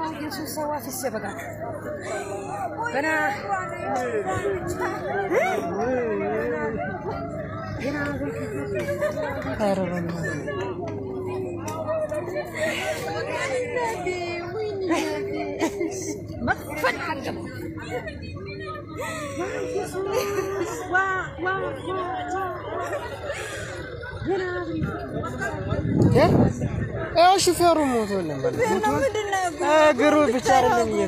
يسوع سوا في السبقة أنا ما فتح شوفوا رموت ولا قروا بشار اللي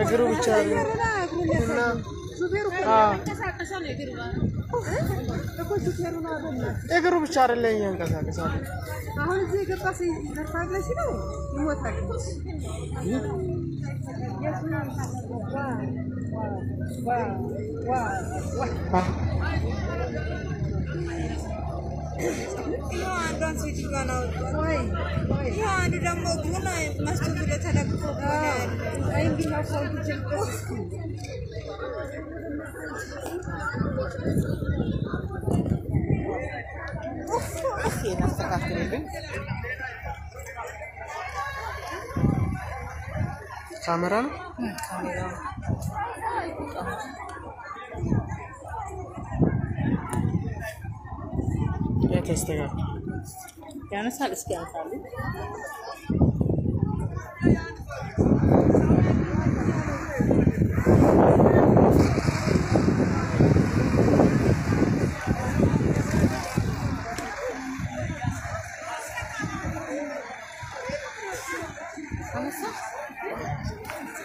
قروا بشار قروا بشار اللي ينقص هون زي قصصي درفاق له شنو يموت حق كاميرا يا تستغرب يعني سالس كان سالي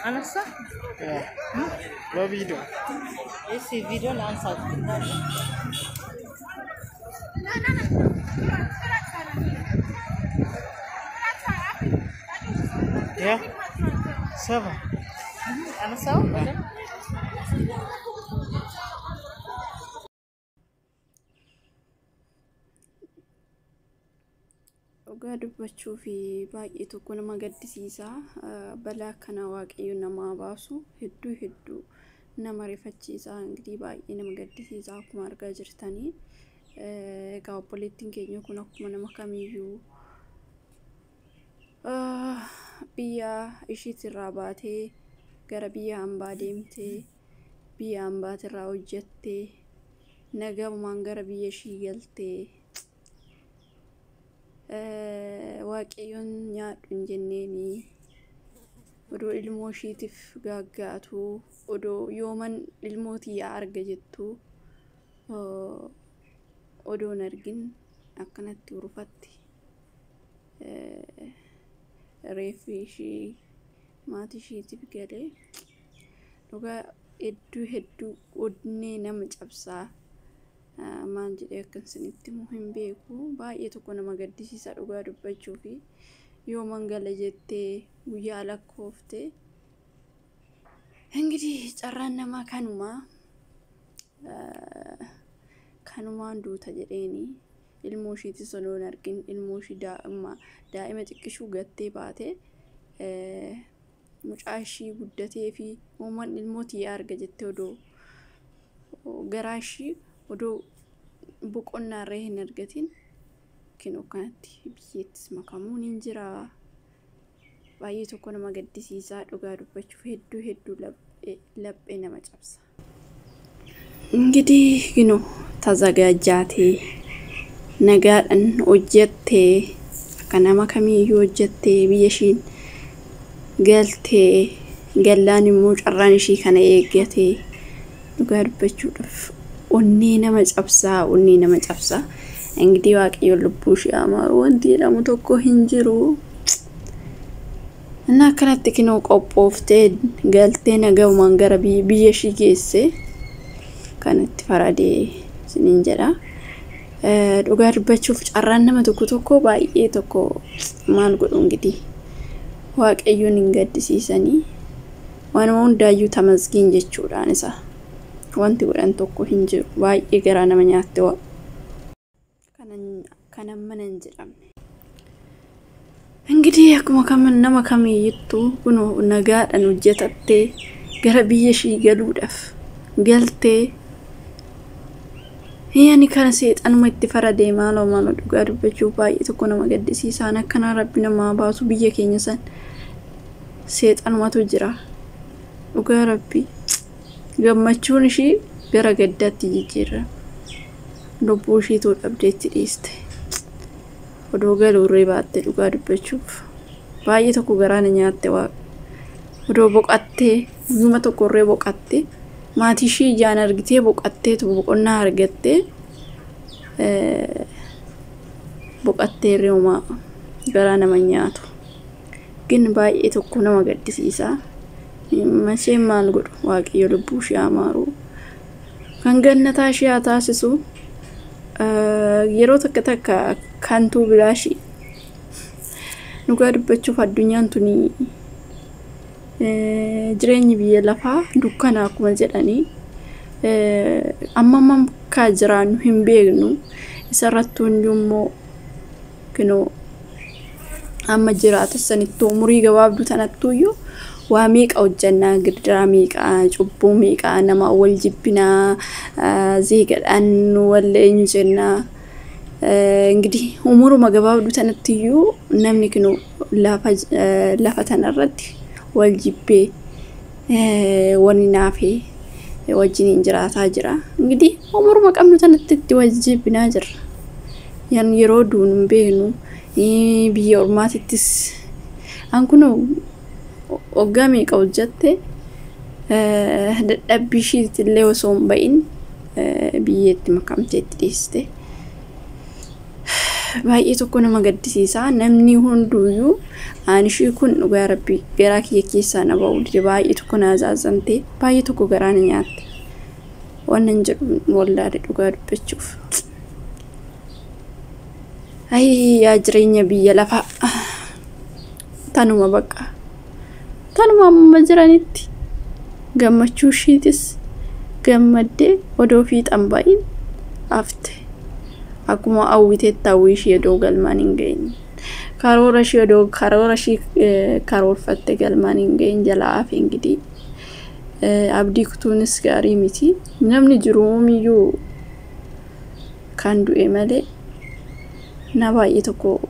أنا صح؟ ما فيديو إيش فيديو لا أنسى يا سبعة أنا سوا dhugaa dubbachuu fi baay'ee tokko nama gaddisiisa balaa kana waaqayyo nama baasu hedduu nama rifachiisa እንግዲህ baay'ee nama gaddisiisa akkuma argaa jirtanii egaa obboleettiin keenya kun akkuma nama kamiyyuu biyya ishiitirraa baatee gara biyya hambaa deemtee biyya hambaatirraa hojjettee nagamaan gara biyya ishii galtee waaqayyoon nyaadhu hin jenneeni odoo ilmoo ishiitiif gaaggaatu odoo yooman ilmootii yaa arga jettu odoon argin akkanatti urufatti reeffi ishii maatii ishiitiif galee dhugaa hedduu onnee nama cabsaa maan jedhee akkan sinitti hin beeku baay'ee tokko nama gaddisiisa dhugaa dubbachuu fi yoo mangala jettee guyyaa lakkoofte እንግዲህ carraan namaa kanumaan duuta jedheeni ilmoo ishiitti sonoon argin ilmoo ishii daa'ima xiqqishuu gattee baate mucaa ishii guddatee fi uuman ilmootii arga jettee odoo garaa ishii odoo boqonnaa irraa hin argatin kinoo kanatti biyyeettis makamuun hin jira baay'ee tokko nama gaddisiisaa dhugaa dubbachuuf hedduu laphee nama cabsa እንግዲህ kinoo tazagaajjaatee nagaadhaan hojjettee akka nama kamiyyuu hojjettee biyya ishiin galtee gallaan immoo carraan ishii kana eeggatee dhugaa dubbachuudhaaf onnee nama cabsaa እንግዲህ waaqayyo lubbuu ishee amaaru wanti jedhamu tokko hin jiru እና akkanatti kinoo qophooftee galtee nagamaan gara biyya ishii geesse kanatti faradee siniin jedha dhugaa dubbachuuf carraan nama tokko baay'ee tokko maal godhu እንግዲህ waaqayyoon hin gaddisiisanii waan hundaayyuu tamasgiin jechuudhaan isa wanti godhan tokko hin jiru baay'ee garaa nama nyaatte kanan mana hin jedhamne እንግዲህ akkuma nama kamiyyittu kunoo nagaadhaan hojjetattee gara biyya ishii galuudhaaf galtee yani kana seexanuma itti faradee maaloo dhugaa dubbachuuf baay'ee tokko nama gaddisiisaan akkana rabbi nama baasu biyya keenya san seexanumatu jira. Dhugaa rabbii gammachuun ishii gara gaddaatti jijjiirra. Lubbuu ishiitu dhabdeetti dhiiste. Odoo galuurree baatte dhugaa dubbachuuf baay'ee tokko garaana nyaatte waaqa. Odoo boqattee guyyuma tokkorree boqatte maatii ishii ijaan argitee boqattee boqonnaa argattee boqattee reemaa garaa nama nyaatu. Gin baay'ee tokko nama gaddisiisa. Masheen maal godhu waaqayyo lubbuu ishee amaaru. Kan gannataa ishee haa taasisu. Yeroo takka kantuu bilaashii dhugaa dubbachuuf addunyaan tuni jireenyi biyya lafaa dukkana akkuma jedhanii amma kaa jiraannu hin beeknu isarratti hundummoo kinoo amma jiraata sanitti umurii gabaabduu tanattuyyuu waa meeqa hojjannaa girdiraa meeqa cubbuu meeqa nama wal jibbinaa zeegadhaan wal eenyujennaa እንግዲህ umuruma gabaabduu tanattiyyuu namni kinoo lafa tanarratti wal jibbee wani naafee wajjiniin jiraataa jira. እንግዲህ umuruma qabnu tanatti wal jibbinaa jirra. Yan yeroo duun beeknu biyya ormaatittis an kun waggaa meeqa hojjatte dadhabbii ishiitillee osoo hin bahin biyyeetti makamteetti dhiiste. Baay'ee tokko nama gaddisiisa. Namni hunduyyuu ani ishii kun dhugaa rabbii garaa kiyya keessaa na ba'u dide baay'ee tokko na azaazamte baay'ee tokko garaa na nyaatte. Wannan jedhu wallahi dhugaa dubbachuuf. Yaa jireenya biyya lafaa tanuma bakka tanuma amma jiranitti gammachuu ishiitis gammaddee odoo fiixan bahin hafte. Akkuma awwiteetti awwishee odoo galmaan hin geenye. Karoora ishee odoo karoorfatte galmaan hin geenye jalaa hafe ingidiin. Abdii kutuunis gaarii miti. Namni jiru uumiyyuu kan du'e malee na baay'ee tokko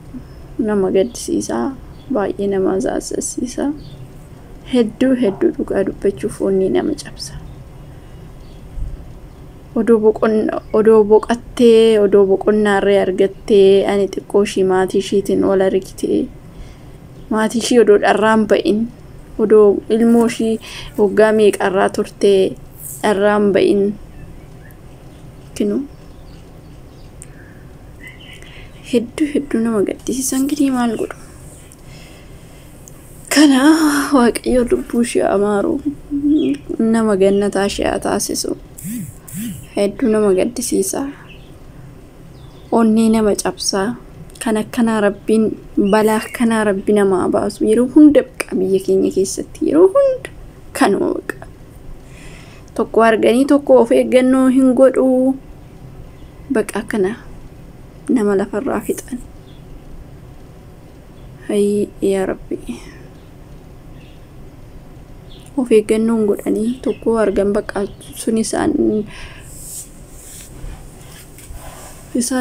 nama gaddisiisa. Baay'ee nama azaazasiisa. Hedduu dhugaa dubbachuuf onni nama cabsa. Odoo boqattee odoo boqonnaarree argattee ani xiqqoo ishii maatii ishiitiin wal argitee maatii ishii odoo dharraan ba'in odoo ilmoo ishii waggaa meeqarraa turtee dharraan ba'in kinu hedduu nama gaddisiisa. Ingidihi maal godhu kana waaqayyo lubbuu ishee amaaru nama gannataa ishee haa taasisu. Hedduu nama gaddisiisa. Onni nama cabsaa. Kan akkanaa rabbiin balaa akkanaa rabbi namaa baasu yeroo hunda biyya keenya keessatti yeroo hunda kanuma baqa. Tokko arganii tokko of eeggannoo hin godhu baqa akkana nama lafarraa fixan. Yaa rabbi of eeggannoo hin godhanii tokko argan baqa sun isaan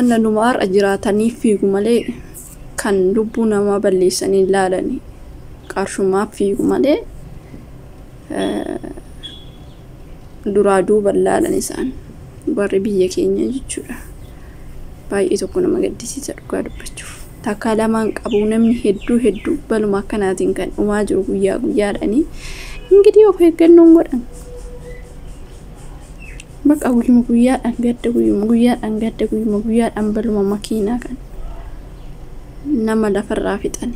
nanuma har'a jiraatanii fiigu malee kan lubbuu namaa balleessanii ilaalanii qarshumaaf fiigu malee duraa duuba ilaalan isaan warri biyya keenya jechuudha. Baay'ee tokko nama gaddisiisa dhugaa dubbachuuf. Takka lamaan qabu namni hedduu baluma akkanaatiin kan dhumaa jiru guyyaa guyyaadhanii ingidihi of eeggannoo godhan. Bakka guyyuma guyyaadhaan gadda baluma makiinaa kan nama lafarraa fixan.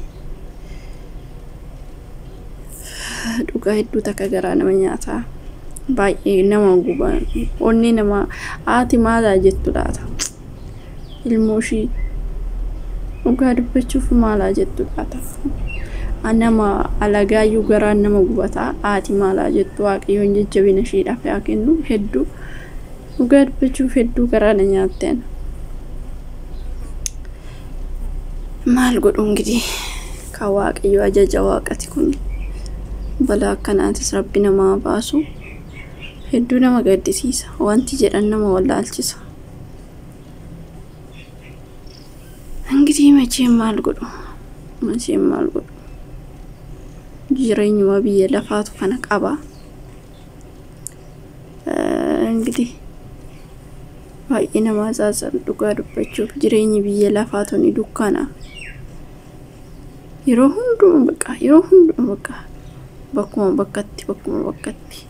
Dhugaa hedduu takka garaa nama nyaataa. Baay'ee nama guba. Onni nama haati maalaa jettu laata? Ilmoo ishii dhugaa dubbachuuf maalaa jettu laata? Nama alagaayyuu garaan nama gubataa haati maalaa jettu waaqayyoon jajjabina ishiidhaaf yaa kennu hedduu dhugaa dubbachuuf hedduu garaa na nyaatteen. Maal godhu ingidihi ka waaqayyo ajaja waaqati kun balaa akkanaatis rabbi namaa baasu hedduu nama gaddisiisa. Wanti jedhan nama wallaalchisa. Ingidihi macheen maal godhu jireenyuma biyya lafaatu kana qaba. Enggidi baay'ee nama azaazan dhugaa dubbachuuf jireenyi biyya lafaatu ni dukkana. Yeroo hunduma bakkuma bakkatti